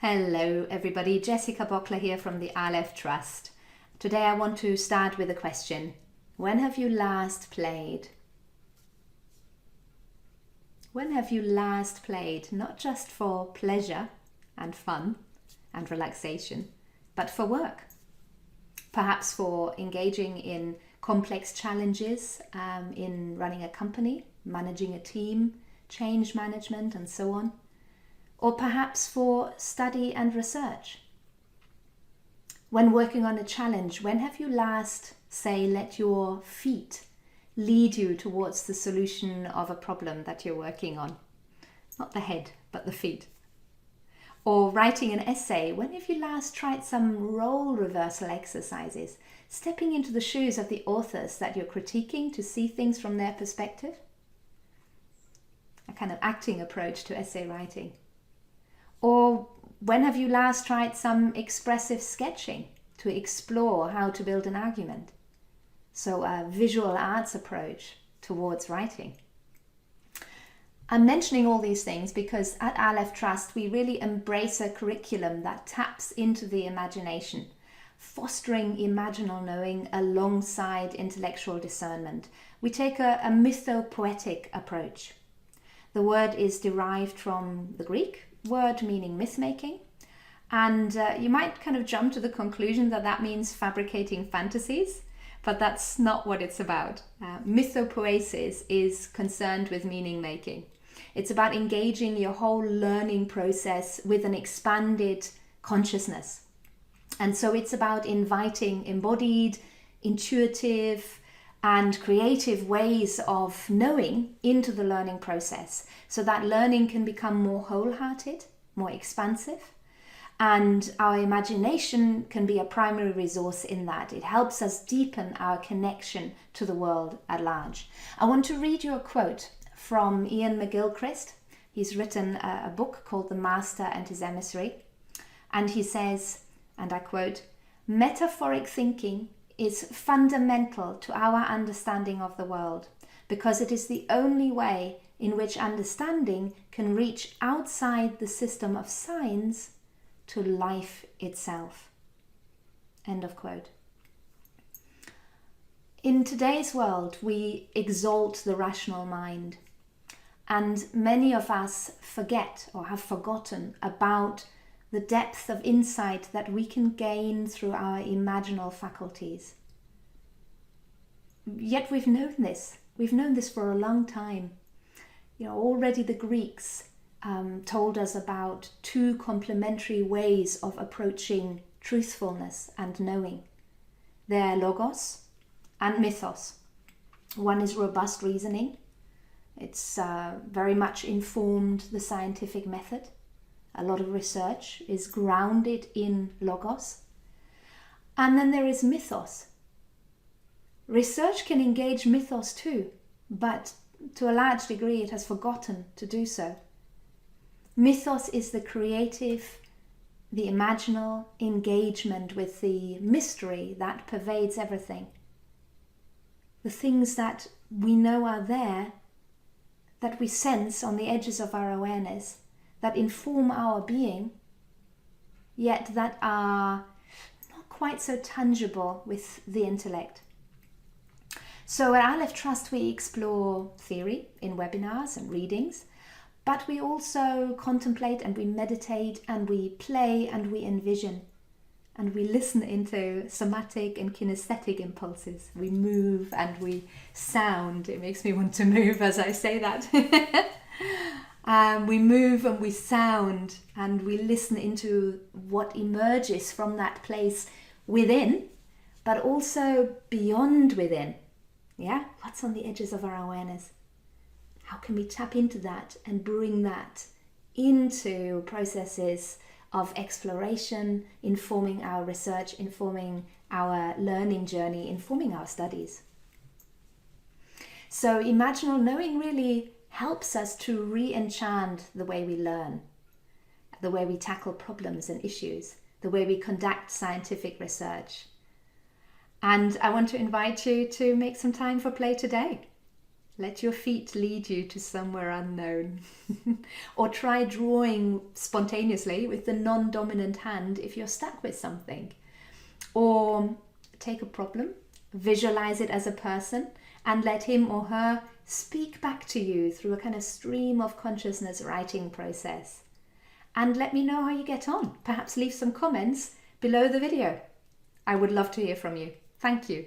Hello everybody, Jessica Bockler here from the Alef Trust. Today I want to start with a question. When have you last played? When have you last played, not just for pleasure and fun and relaxation, but for work? Perhaps for engaging in complex challenges in running a company, managing a team, change management and so on. Or perhaps for study and research. When working on a challenge, when have you last, say, let your feet lead you towards the solution of a problem that you're working on? Not the head, but the feet. Or writing an essay, when have you last tried some role reversal exercises, stepping into the shoes of the authors that you're critiquing to see things from their perspective? A kind of acting approach to essay writing. Or when have you last tried some expressive sketching to explore how to build an argument? So a visual arts approach towards writing. I'm mentioning all these things because at Alef Trust we really embrace a curriculum that taps into the imagination, fostering imaginal knowing alongside intellectual discernment. We take a mythopoetic approach. The word is derived from the Greek word meaning myth-making, and you might kind of jump to the conclusion that that means fabricating fantasies, but that's not what it's about. Mythopoesis is concerned with meaning-making. It's about engaging your whole learning process with an expanded consciousness. And so it's about inviting embodied, intuitive, and creative ways of knowing into the learning process so that learning can become more wholehearted, more expansive, and our imagination can be a primary resource in that. It helps us deepen our connection to the world at large. I want to read you a quote from Ian McGilchrist. He's written a book called The Master and His Emissary, and he says, and I quote, "Metaphoric thinking is fundamental to our understanding of the world because it is the only way in which understanding can reach outside the system of signs to life itself." End of quote. In today's world, we exalt the rational mind, and many of us forget or have forgotten about the depth of insight that we can gain through our imaginal faculties. Yet we've known this. We've known this for a long time. Already the Greeks told us about two complementary ways of approaching truthfulness and knowing. They're logos and mythos. One is robust reasoning. It's very much informed the scientific method. A lot of research is grounded in logos. And then there is mythos. Research can engage mythos too, but to a large degree it has forgotten to do so. Mythos is the creative, the imaginal engagement with the mystery that pervades everything. The things that we know are there, that we sense on the edges of our awareness, that inform our being, yet that are not quite so tangible with the intellect. So at Alef Trust we explore theory in webinars and readings, but we also contemplate and we meditate and we play and we envision and we listen into somatic and kinesthetic impulses. We move and we sound. It makes me want to move as I say that. We move and we sound and we listen into what emerges from that place within, but also beyond within. Yeah, what's on the edges of our awareness? How can we tap into that and bring that into processes of exploration, informing our research, informing our learning journey, informing our studies? So Imaginal Knowing really helps us to re-enchant the way we learn, the way we tackle problems and issues, the way we conduct scientific research. And I want to invite you to make some time for play today. Let your feet lead you to somewhere unknown. Or try drawing spontaneously with the non-dominant hand if you're stuck with something. Or take a problem, visualize it as a person, and let him or her speak back to you through a kind of stream of consciousness writing process. And let me know how you get on. Perhaps leave some comments below the video. I would love to hear from you. Thank you.